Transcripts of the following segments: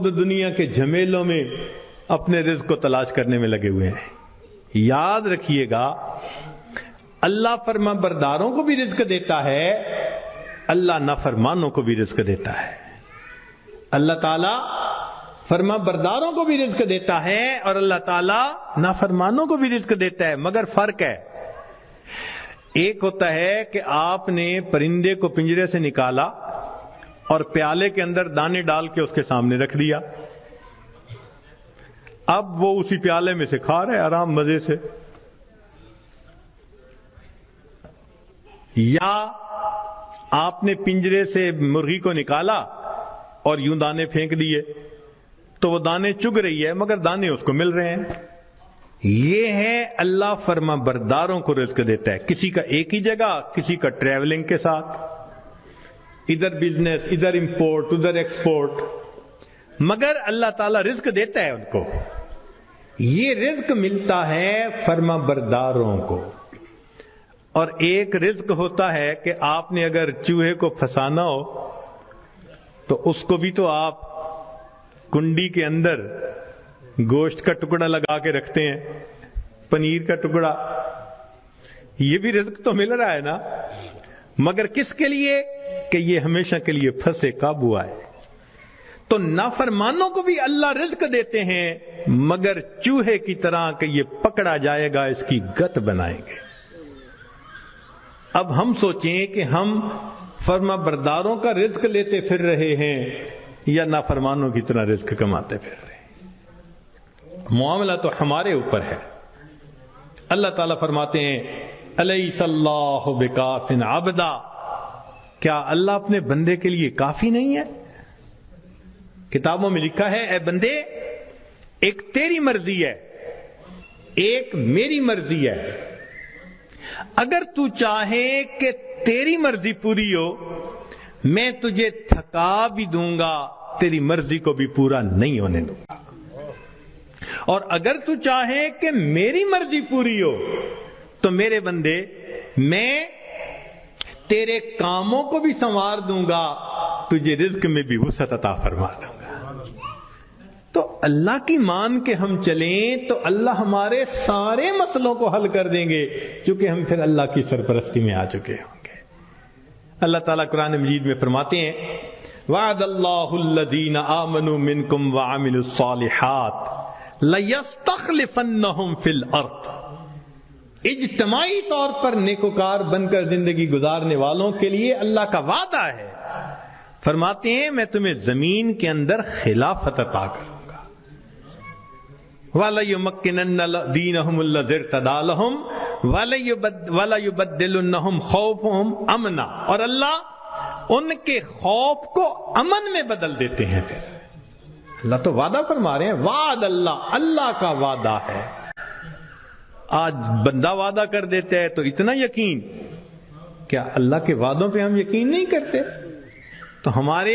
لوگ تو دنیا کے جھمیلوں میں اپنے رزق کو تلاش کرنے میں لگے ہوئے ہیں. یاد رکھیے گا اللہ فرما برداروں کو بھی رزق دیتا ہے, اللہ نافرمانوں کو بھی رزق دیتا ہے. اللہ تعالیٰ فرما برداروں کو بھی رزق دیتا ہے اور اللہ تعالیٰ نافرمانوں کو بھی رزق دیتا ہے, مگر فرق ہے. ایک ہوتا ہے کہ آپ نے پرندے کو پنجرے سے نکالا اور پیالے کے اندر دانے ڈال کے اس کے سامنے رکھ دیا, اب وہ اسی پیالے میں سے کھا رہے آرام مزے سے. یا آپ نے پنجرے سے مرغی کو نکالا اور یوں دانے پھینک دیے تو وہ دانے چگ رہی ہے مگر دانے اس کو مل رہے ہیں. یہ ہے اللہ فرما برداروں کو رزق دیتا ہے, کسی کا ایک ہی جگہ, کسی کا ٹریولنگ کے ساتھ, ادھر بزنس, ادھر امپورٹ, ادھر ایکسپورٹ, مگر اللہ تعالیٰ رزق دیتا ہے ان کو. یہ رزق ملتا ہے فرما برداروں کو. اور ایک رزق ہوتا ہے کہ آپ نے اگر چوہے کو پھنسانا ہو تو اس کو بھی تو آپ کنڈی کے اندر گوشت کا ٹکڑا لگا کے رکھتے ہیں, پنیر کا ٹکڑا, یہ بھی رزق تو مل رہا ہے نا, مگر کس کے لیے کہ یہ ہمیشہ کے لیے پھنسے, قابو آئے. تو نافرمانوں کو بھی اللہ رزق دیتے ہیں مگر چوہے کی طرح کہ یہ پکڑا جائے گا اس کی گت بنائیں گے. اب ہم سوچیں کہ ہم فرما برداروں کا رزق لیتے پھر رہے ہیں یا نافرمانوں کی طرح رزق کماتے پھر رہے ہیں. معاملہ تو ہمارے اوپر ہے. اللہ تعالیٰ فرماتے ہیں الیس اللہ بکاف عبدا, کیا اللہ اپنے بندے کے لیے کافی نہیں ہے؟ کتابوں میں لکھا ہے اے بندے ایک تیری مرضی ہے, ایک میری مرضی ہے. اگر تو چاہے کہ تیری مرضی پوری ہو میں تجھے تھکا بھی دوں گا, تیری مرضی کو بھی پورا نہیں ہونے دوں گا. اور اگر تو چاہے کہ میری مرضی پوری ہو تو میرے بندے میں تیرے کاموں کو بھی سنوار دوں گا, تجھے رزق میں بھی وسعت عطا فرما دوں گا. تو اللہ کی مان کے ہم چلیں تو اللہ ہمارے سارے مسئلوں کو حل کر دیں گے, کیونکہ ہم پھر اللہ کی سرپرستی میں آ چکے ہوں گے. اللہ تعالیٰ قرآن مجید میں فرماتے ہیں وعد اللہ الذین آمنوا منکم وعملوا الصالحات لَيَسْتَخْلِفَنَّهُمْ فِي الْأَرْضِ. اجتماعی طور پر نیکوکار بن کر زندگی گزارنے والوں کے لیے اللہ کا وعدہ ہے. فرماتے ہیں میں تمہیں زمین کے اندر خلافت عطا کروں گا. وَلَيُمَكِّنَنَّ دِينَهُمُ الَّذِي ارْتَضَىٰ لَهُمْ وَلَيُبَدِّلُنَّهُمْ خَوْفَهُمْ أَمْنًا, اور اللہ ان کے خوف کو امن میں بدل دیتے ہیں. پھر اللہ تو وعدہ فرما رہے ہیں, وعد اللہ, اللہ کا وعدہ ہے. آج بندہ وعدہ کر دیتا ہے تو اتنا یقین, کیا اللہ کے وعدوں پہ ہم یقین نہیں کرتے؟ تو ہمارے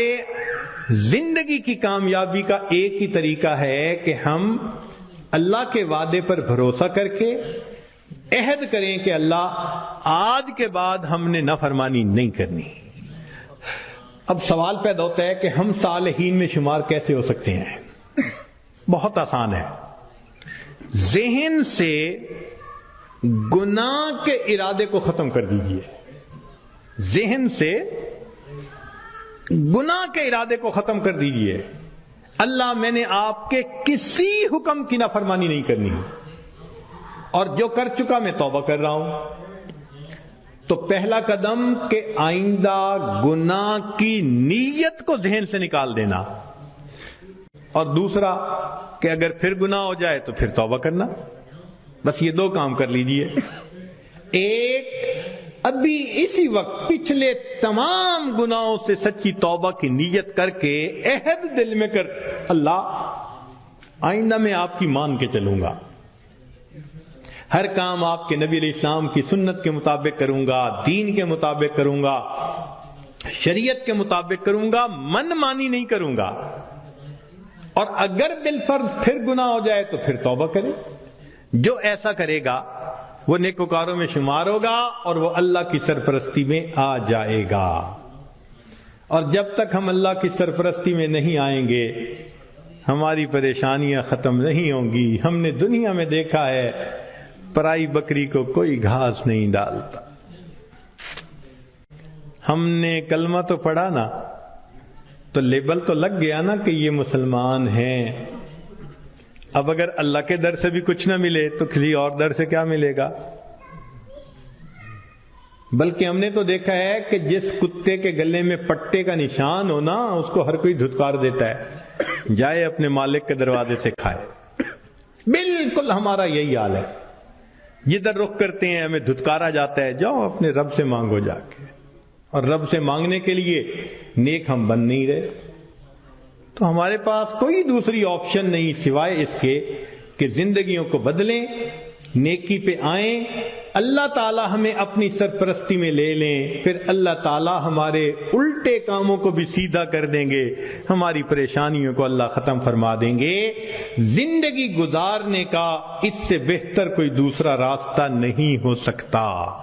زندگی کی کامیابی کا ایک ہی طریقہ ہے کہ ہم اللہ کے وعدے پر بھروسہ کر کے عہد کریں کہ اللہ آج کے بعد ہم نے نافرمانی نہیں کرنی. اب سوال پیدا ہوتا ہے کہ ہم صالحین میں شمار کیسے ہو سکتے ہیں؟ بہت آسان ہے. ذہن سے گناہ کے ارادے کو ختم کر دیجئے. ذہن سے گناہ کے ارادے کو ختم کر دیجئے. اللہ میں نے آپ کے کسی حکم کی نافرمانی نہیں کرنی, اور جو کر چکا میں توبہ کر رہا ہوں. تو پہلا قدم کہ آئندہ گناہ کی نیت کو ذہن سے نکال دینا, اور دوسرا کہ اگر پھر گناہ ہو جائے تو پھر توبہ کرنا. بس یہ دو کام کر لیجئے. ایک ابھی اسی وقت پچھلے تمام گناہوں سے سچی توبہ کی نیت کر کے عہد دل میں کر, اللہ آئندہ میں آپ کی مان کے چلوں گا, ہر کام آپ کے نبی علیہ السلام کی سنت کے مطابق کروں گا, دین کے مطابق کروں گا, شریعت کے مطابق کروں گا, من مانی نہیں کروں گا. اور اگر بالفرض پھر گناہ ہو جائے تو پھر توبہ کرے. جو ایسا کرے گا وہ نیکوکاروں میں شمار ہوگا اور وہ اللہ کی سرپرستی میں آ جائے گا. اور جب تک ہم اللہ کی سرپرستی میں نہیں آئیں گے ہماری پریشانیاں ختم نہیں ہوں گی. ہم نے دنیا میں دیکھا ہے پرائی بکری کو کوئی گھاس نہیں ڈالتا. ہم نے کلمہ تو پڑھا نا تو لیبل تو لگ گیا نا کہ یہ مسلمان ہیں. اب اگر اللہ کے در سے بھی کچھ نہ ملے تو کسی اور در سے کیا ملے گا؟ بلکہ ہم نے تو دیکھا ہے کہ جس کتے کے گلے میں پٹے کا نشان ہو نا اس کو ہر کوئی دھتکار دیتا ہے، جائے اپنے مالک کے دروازے سے کھائے. بالکل ہمارا یہی حال ہے. جدھر رخ کرتے ہیں ہمیں دھتکارا جاتا ہے، جاؤ اپنے رب سے مانگو جا کے. اور رب سے مانگنے کے لیے نیک ہم بن نہیں رہے. تو ہمارے پاس کوئی دوسری آپشن نہیں سوائے اس کے کہ زندگیوں کو بدلیں، نیکی پہ آئیں، اللہ تعالی ہمیں اپنی سرپرستی میں لے لیں، پھر اللہ تعالی ہمارے الٹے کاموں کو بھی سیدھا کر دیں گے، ہماری پریشانیوں کو اللہ ختم فرما دیں گے. زندگی گزارنے کا اس سے بہتر کوئی دوسرا راستہ نہیں ہو سکتا.